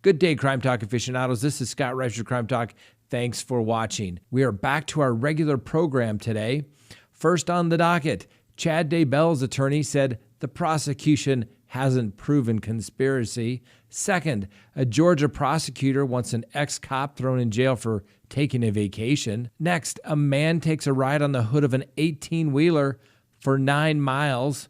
Good day, Crime Talk aficionados. This is Scott Reisch of Crime Talk. Thanks for watching. We are back to our regular program today. First on the docket, Chad Daybell's attorney said the prosecution hasn't proven conspiracy. Second, a Georgia prosecutor wants an ex-cop thrown in jail for taking a vacation. Next, a man takes a ride on the hood of an 18-wheeler for 9 miles.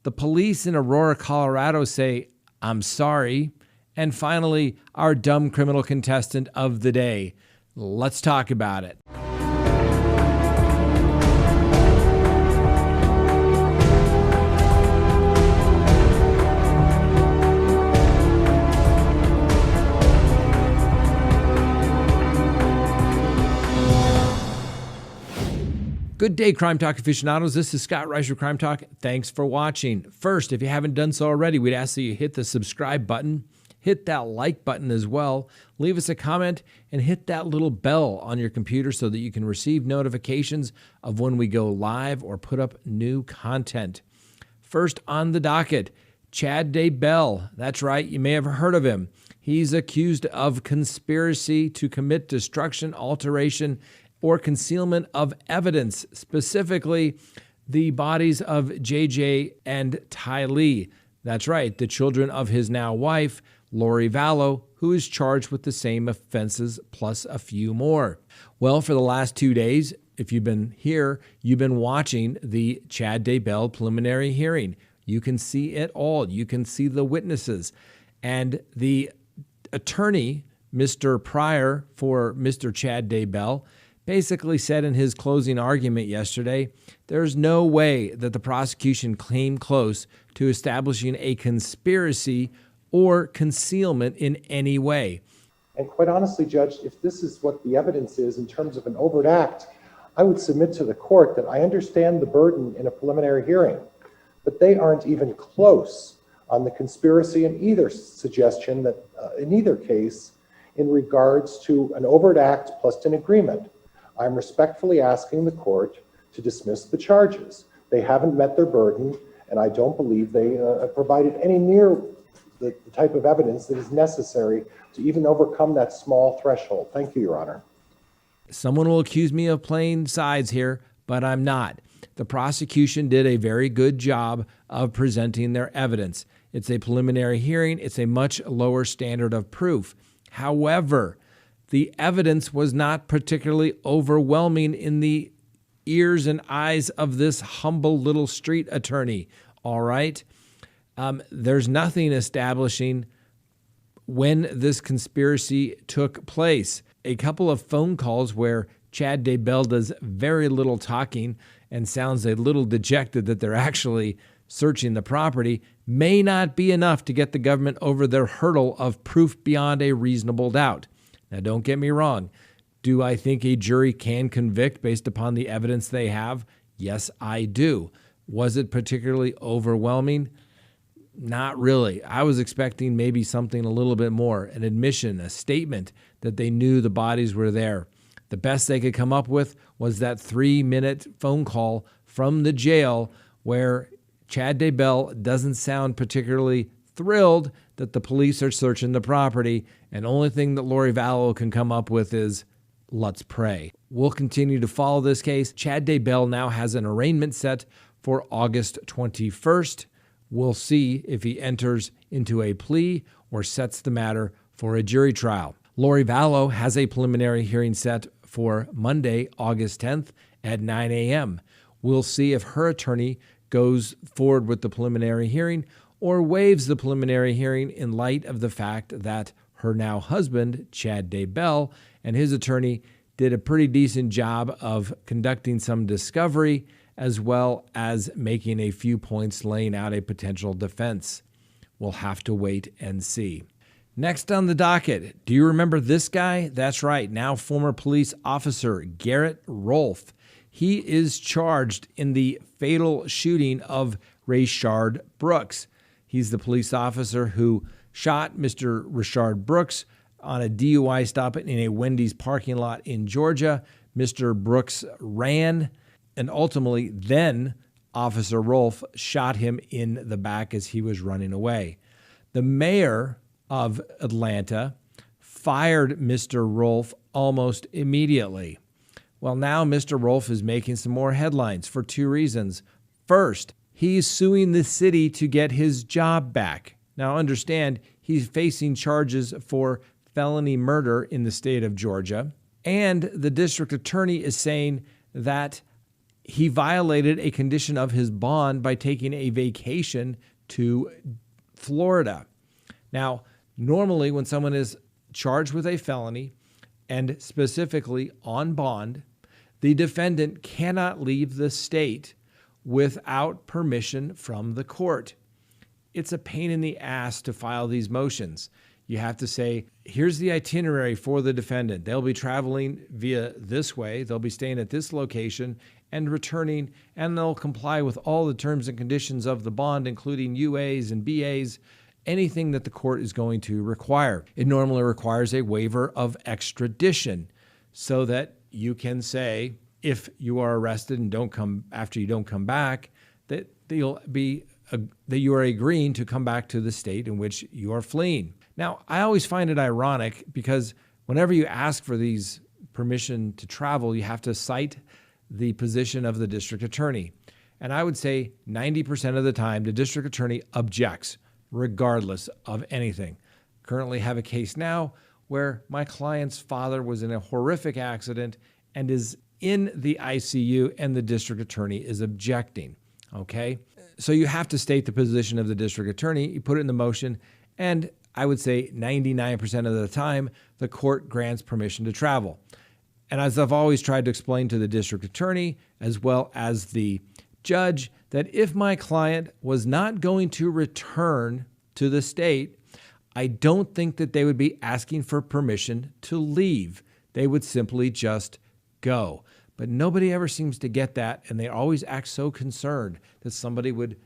The police in Aurora, Colorado say, "I'm sorry." And finally, our dumb criminal contestant of the day. Let's talk about it. Good day, Crime Talk aficionados. This is Scott Reisch of Crime Talk. Thanks for watching. First, if you haven't done so already, we'd ask that you hit the subscribe button. Hit that like button as well. Leave us a comment and hit that little bell on your computer so that you can receive notifications of when we go live or put up new content. First on the docket, Chad Daybell. That's right, you may have heard of him. He's accused of conspiracy to commit destruction, alteration, or concealment of evidence, specifically the bodies of JJ and Ty Lee. That's right, the children of his now wife, Lori Vallow, who is charged with the same offenses plus a few more. Well, for the last 2 days, if you've been here, you've been watching the Chad Daybell preliminary hearing. You can see it all. You can see the witnesses. And the attorney, Mr. Pryor for Mr. Chad Daybell, basically said in his closing argument yesterday, there's no way that the prosecution came close to establishing a conspiracy or concealment in any way. And quite honestly, Judge, if this is what the evidence is in terms of an overt act, I would submit to the court that I understand the burden in a preliminary hearing, but they aren't even close on the conspiracy in either suggestion that in either case in regards to an overt act plus an agreement. I'm respectfully asking the court to dismiss the charges. They haven't met their burden, and I don't believe they have provided any near the type of evidence that is necessary to even overcome that small threshold. Thank you, Your Honor. Someone will accuse me of playing sides here, but I'm not. The prosecution did a very good job of presenting their evidence. It's a preliminary hearing. It's a much lower standard of proof. However, the evidence was not particularly overwhelming in the ears and eyes of this humble little street attorney, all right? There's nothing establishing when this conspiracy took place. A couple of phone calls where Chad Daybell does very little talking and sounds a little dejected that they're actually searching the property may not be enough to get the government over their hurdle of proof beyond a reasonable doubt. Now, don't get me wrong. Do I think a jury can convict based upon the evidence they have? Yes, I do. Was it particularly overwhelming? Not really. I was expecting maybe something a little bit more, an admission, a statement that they knew the bodies were there. The best they could come up with was that 3-minute phone call from the jail where Chad Daybell doesn't sound particularly thrilled that the police are searching the property, and the only thing that Lori Vallow can come up with is, let's pray. We'll continue to follow this case. Chad Daybell now has an arraignment set for August 21st. We'll see if he enters into a plea or sets the matter for a jury trial. Lori Vallow has a preliminary hearing set for Monday, August 10th at 9 a.m. We'll see if her attorney goes forward with the preliminary hearing or waives the preliminary hearing in light of the fact that her now husband, Chad Daybell, and his attorney did a pretty decent job of conducting some discovery as well as making a few points laying out a potential defense. We'll have to wait and see. Next on the docket, do you remember this guy? That's right, now former police officer Garrett Rolfe. He is charged in the fatal shooting of Rayshard Brooks. He's the police officer who shot Mr. Rayshard Brooks on a DUI stop in a Wendy's parking lot in Georgia. Mr. Brooks ran, and ultimately then Officer Rolfe shot him in the back as he was running away. The mayor of Atlanta fired Mr. Rolfe almost immediately. Well, now Mr. Rolfe is making some more headlines for two reasons. First, he's suing the city to get his job back. Now, understand, he's facing charges for felony murder in the state of Georgia. And the district attorney is saying that he violated a condition of his bond by taking a vacation to Florida. Now, normally when someone is charged with a felony and specifically on bond, the defendant cannot leave the state without permission from the court. It's a pain in the ass to file these motions. You have to say, here's the itinerary for the defendant. They'll be traveling via this way. They'll be staying at this location and returning, and they'll comply with all the terms and conditions of the bond, including UAs and BAs, anything that the court is going to require. It normally requires a waiver of extradition so that you can say, if you are arrested and don't come back, that you are agreeing to come back to the state in which you are fleeing. Now, I always find it ironic because whenever you ask for these permission to travel, you have to cite the position of the district attorney. And I would say 90% of the time, the district attorney objects regardless of anything. Currently have a case now where my client's father was in a horrific accident and is in the ICU, and the district attorney is objecting. Okay? So you have to state the position of the district attorney, you put it in the motion, and I would say 99% of the time, the court grants permission to travel. And as I've always tried to explain to the district attorney, as well as the judge, that if my client was not going to return to the state, I don't think that they would be asking for permission to leave. They would simply just go. But nobody ever seems to get that, and they always act so concerned that somebody would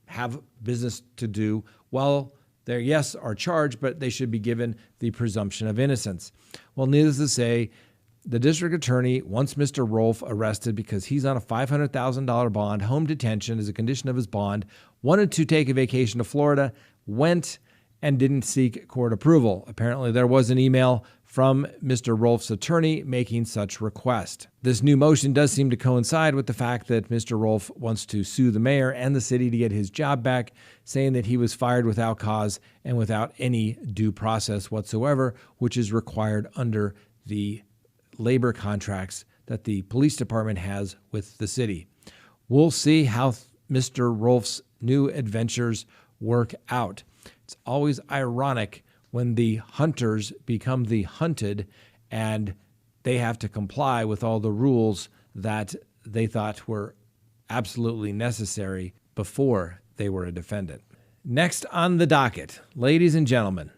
have business to do while they, yes, are charged, but they should be given the presumption of innocence. Well, needless to say, the district attorney wants Mr. Rolfe arrested because he's on a $500,000 bond, home detention as a condition of his bond, wanted to take a vacation to Florida, went and didn't seek court approval. Apparently, there was an email from Mr. Rolfe's attorney making such request. This new motion does seem to coincide with the fact that Mr. Rolfe wants to sue the mayor and the city to get his job back, saying that he was fired without cause and without any due process whatsoever, which is required under the labor contracts that the police department has with the city. We'll see how Mr. Rolfe's new adventures work out. It's always ironic when the hunters become the hunted and they have to comply with all the rules that they thought were absolutely necessary before they were a defendant. Next on the docket, ladies and gentlemen,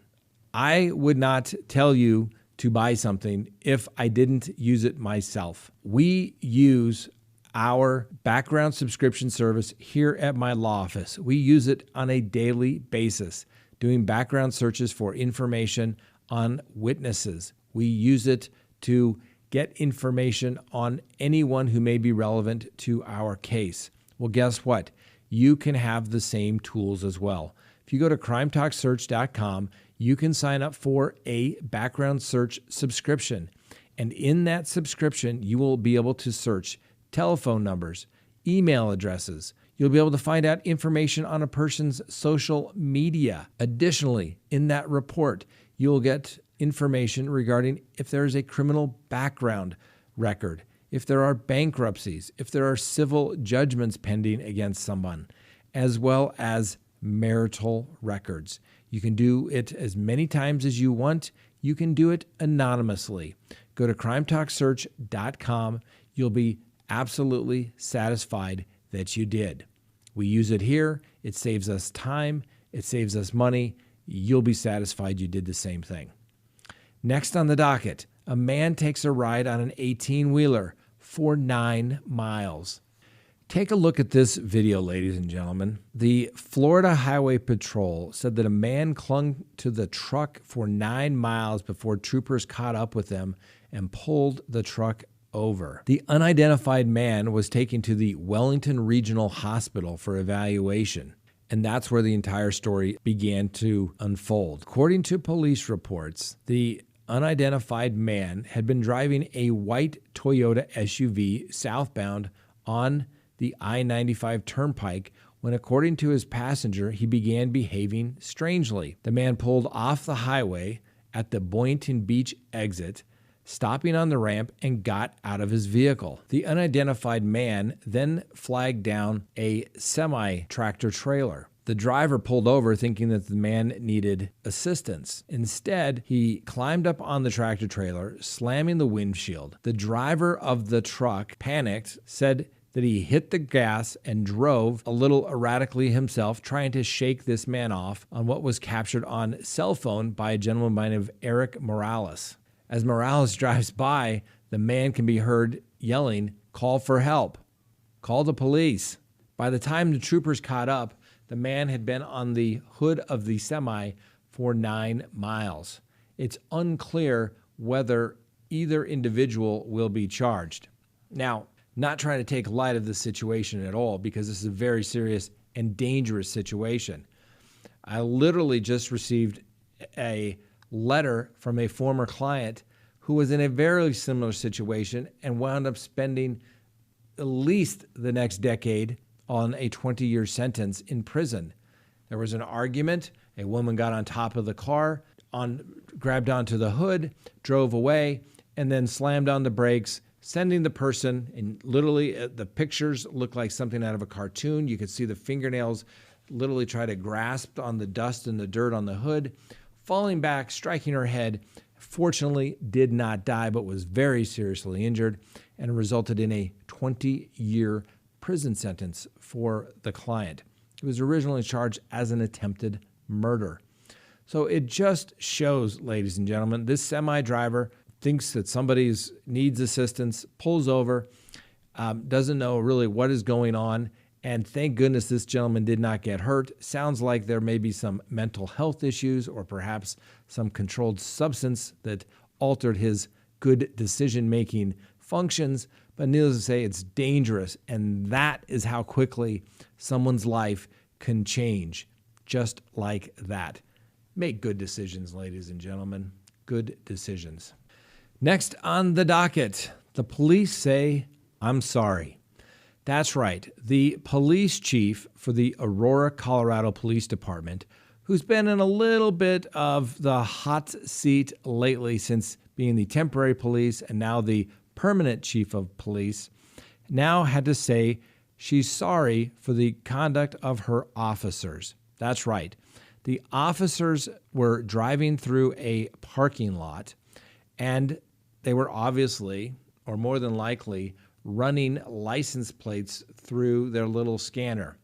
I would not tell you to buy something if I didn't use it myself. We use our background subscription service here at my law office. We use it on a daily basis, doing background searches for information on witnesses. We use it to get information on anyone who may be relevant to our case. Well, guess what? You can have the same tools as well. If you go to CrimeTalkSearch.com, you can sign up for a background search subscription. And in that subscription, you will be able to search telephone numbers, email addresses. You'll be able to find out information on a person's social media. Additionally, in that report, you'll get information regarding if there's a criminal background record, if there are bankruptcies, if there are civil judgments pending against someone, as well as marital records. You can do it as many times as you want. You can do it anonymously. Go to CrimeTalkSearch.com. You'll be absolutely satisfied that you did. We use it here. It saves us time. It saves us money. You'll be satisfied you did the same thing. Next on the docket, a man takes a ride on an 18-wheeler for 9 miles. Take a look at this video, ladies and gentlemen. The Florida Highway Patrol said that a man clung to the truck for 9 miles before troopers caught up with him and pulled the truck over. The unidentified man was taken to the Wellington Regional Hospital for evaluation. And that's where the entire story began to unfold. According to police reports, the unidentified man had been driving a white Toyota SUV southbound on the I-95 turnpike when, according to his passenger, he began behaving strangely. The man pulled off the highway at the Boynton Beach exit, stopping on the ramp, and got out of his vehicle. The unidentified man then flagged down a semi-tractor trailer. The driver pulled over thinking that the man needed assistance. Instead, he climbed up on the tractor trailer, slamming the windshield. The driver of the truck panicked, said that he hit the gas and drove a little erratically himself, trying to shake this man off on what was captured on cell phone by a gentleman by the name of Eric Morales. As Morales drives by, the man can be heard yelling, "Call for help. Call the police." By the time the troopers caught up, the man had been on the hood of the semi for 9 miles. It's unclear whether either individual will be charged. Now, not trying to take light of the situation at all, because this is a very serious and dangerous situation. I literally just received a letter from a former client who was in a very similar situation and wound up spending at least the next decade on a 20-year sentence in prison. There was an argument. A woman got on top of the car, grabbed onto the hood, drove away, and then slammed on the brakes, sending the person, and literally the pictures look like something out of a cartoon. You could see the fingernails literally try to grasp on the dust and the dirt on the hood, falling back, striking her head. Fortunately, did not die, but was very seriously injured, and resulted in a 20-year prison sentence for the client. He was originally charged as an attempted murder. So it just shows, ladies and gentlemen, this semi-driver thinks that somebody needs assistance, pulls over, doesn't know really what is going on, and thank goodness this gentleman did not get hurt. Sounds like there may be some mental health issues or perhaps some controlled substance that altered his good decision-making functions, but needless to say, it's dangerous, and that is how quickly someone's life can change, just like that. Make good decisions, ladies and gentlemen. Good decisions. Next on the docket, the police say, "I'm sorry." That's right. The police chief for the Aurora, Colorado Police Department, who's been in a little bit of the hot seat lately since being the temporary police and now the permanent chief of police, now had to say she's sorry for the conduct of her officers. That's right. The officers were driving through a parking lot, and they were obviously, or more than likely, running license plates through their little scanner.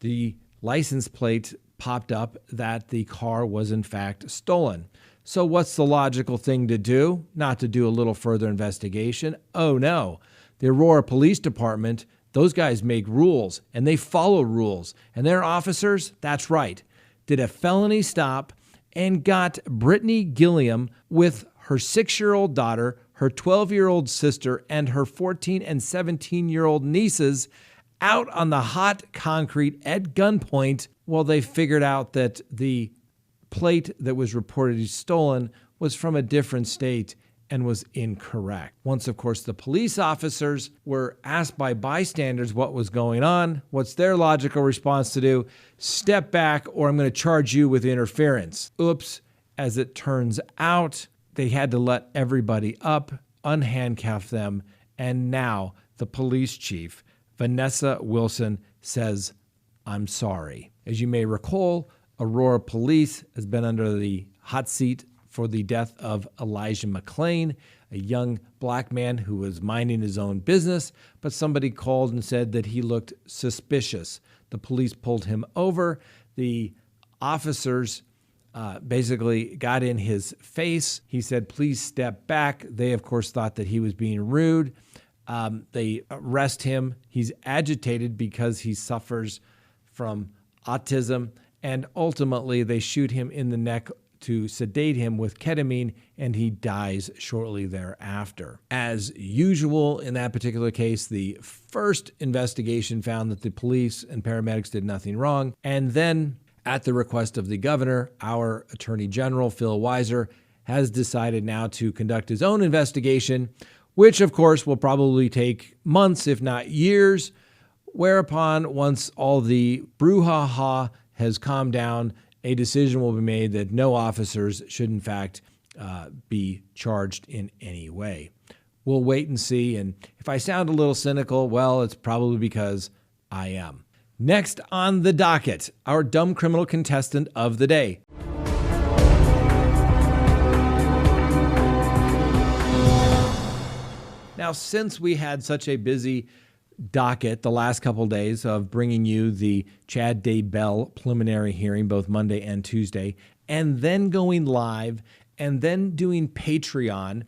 The license plate popped up that the car was in fact stolen. So what's the logical thing to do? Not to do a little further investigation. Oh no, the Aurora Police Department, those guys make rules and they follow rules. And their officers, that's right, did a felony stop and got Brittany Gilliam with her 6-year-old daughter, her 12-year-old sister, and her 14 and 17-year-old nieces out on the hot concrete at gunpoint while they figured out that the plate that was reportedly stolen was from a different state and was incorrect. Once, of course, the police officers were asked by bystanders what was going on, what's their logical response to do? Step back or I'm going to charge you with interference. Oops. As it turns out, they had to let everybody up, unhandcuff them, and now the police chief, Vanessa Wilson, says, "I'm sorry." As you may recall, Aurora Police has been under the hot seat for the death of Elijah McClain, a young black man who was minding his own business, but somebody called and said that he looked suspicious. The police pulled him over. The officers basically got in his face. He said, "Please step back." They, of course, thought that he was being rude. They arrest him. He's agitated because he suffers from autism, and ultimately they shoot him in the neck to sedate him with ketamine, and he dies shortly thereafter. As usual in that particular case, the first investigation found that the police and paramedics did nothing wrong, and then at the request of the governor, our Attorney General, Phil Weiser, has decided now to conduct his own investigation, which of course will probably take months, if not years, whereupon once all the brouhaha has calmed down, a decision will be made that no officers should in fact be charged in any way. We'll wait and see, and if I sound a little cynical, well, it's probably because I am. Next on the docket, our dumb criminal contestant of the day. Now, since we had such a busy docket the last couple of days of bringing you the Chad Daybell preliminary hearing, both Monday and Tuesday, and then going live and then doing Patreon,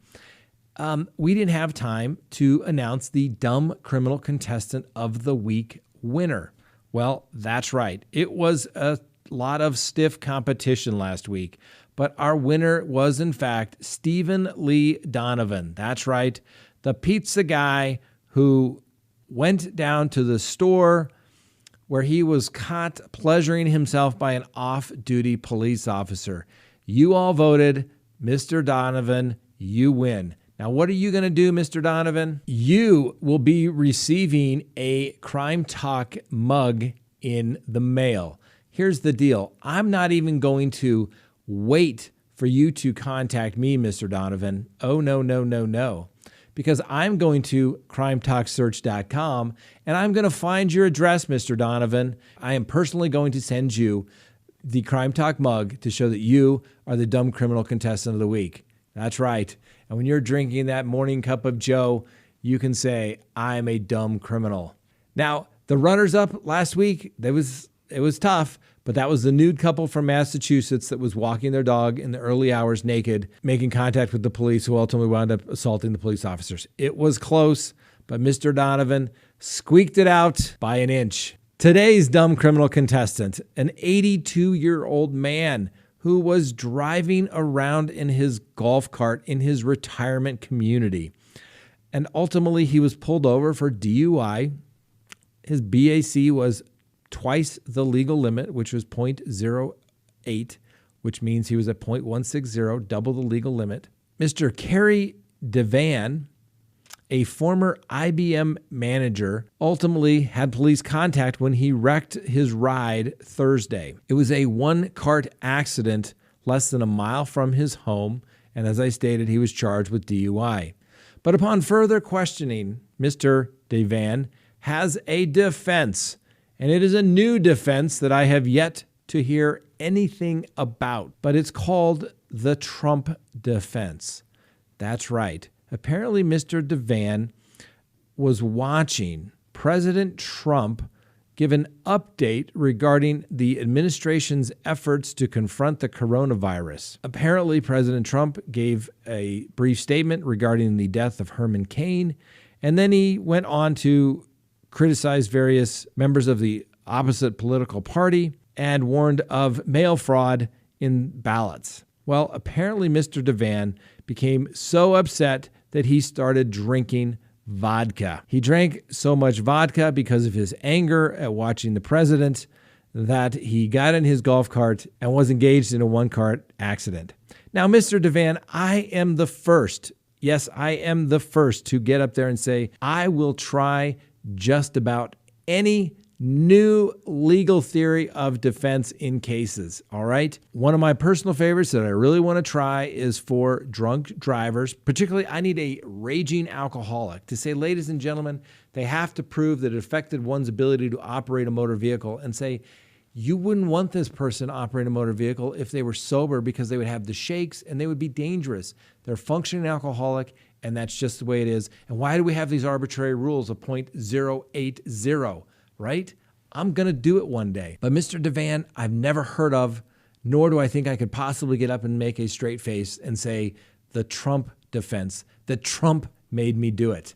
we didn't have time to announce the dumb criminal contestant of the week winner. Well, that's right. It was a lot of stiff competition last week, but our winner was, in fact, Stephen Lee Donovan. That's right. The pizza guy who went down to the store where he was caught pleasuring himself by an off-duty police officer. You all voted, Mr. Donovan, you win. Now, what are you going to do, Mr. Donovan? You will be receiving a Crime Talk mug in the mail. Here's the deal. I'm not even going to wait for you to contact me, Mr. Donovan. Oh, no, no, no, no. Because I'm going to crimetalksearch.com and I'm going to find your address, Mr. Donovan. I am personally going to send you the Crime Talk mug to show that you are the dumb criminal contestant of the week. That's right. And when you're drinking that morning cup of Joe, you can say, I'm a dumb criminal. Now, the runners-up last week, it was tough, but that was the nude couple from Massachusetts that was walking their dog in the early hours naked, making contact with the police, who ultimately wound up assaulting the police officers. It was close, but Mr. Donovan squeaked it out by an inch. Today's dumb criminal contestant, an 82-year-old man who was driving around in his golf cart in his retirement community. And ultimately, he was pulled over for DUI. His BAC was twice the legal limit, which was 0.08, which means he was at 0.160, double the legal limit. Mr. Kerry Devan, a former IBM manager, ultimately had police contact when he wrecked his ride Thursday. It was a one-cart accident less than a mile from his home, and as I stated, he was charged with DUI. But upon further questioning, Mr. Devan has a defense. And it is a new defense that I have yet to hear anything about, but it's called the Trump defense. That's right. Apparently, Mr. Devan was watching President Trump give an update regarding the administration's efforts to confront the coronavirus. Apparently, President Trump gave a brief statement regarding the death of Herman Cain, and then he went on to criticize various members of the opposite political party and warned of mail fraud in ballots. Well, apparently Mr. Devan became so upset that he started drinking vodka. He drank so much vodka because of his anger at watching the president that he got in his golf cart and was engaged in a one-cart accident. Now, Mr. Devan, I am the first, yes, I am the first to get up there and say, I will try just about any new legal theory of defense in cases, all right? One of my personal favorites that I really want to try is for drunk drivers. Particularly, I need a raging alcoholic to say, ladies and gentlemen, they have to prove that it affected one's ability to operate a motor vehicle, and say, you wouldn't want this person operating a motor vehicle if they were sober, because they would have the shakes and they would be dangerous. They're functioning alcoholic, and that's just the way it is. And why do we have these arbitrary rules of 0.080, right? I'm going to do it one day. But Mr. Devan, I've never heard of, nor do I think I could possibly get up and make a straight face and say the Trump defense, that Trump made me do it.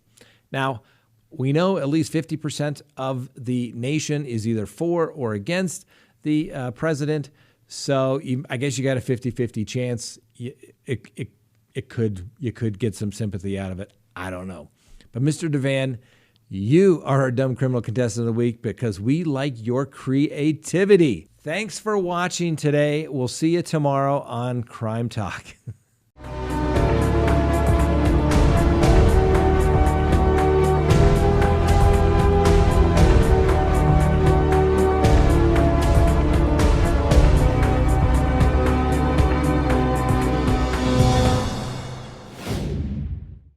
Now, we know at least 50% of the nation is either for or against the president. So I guess you got a 50-50 chance. You could get some sympathy out of it. I don't know. But Mr. Devan, you are our Dumb Criminal Contestant of the Week because we like your creativity. Thanks for watching today. We'll see you tomorrow on Crime Talk.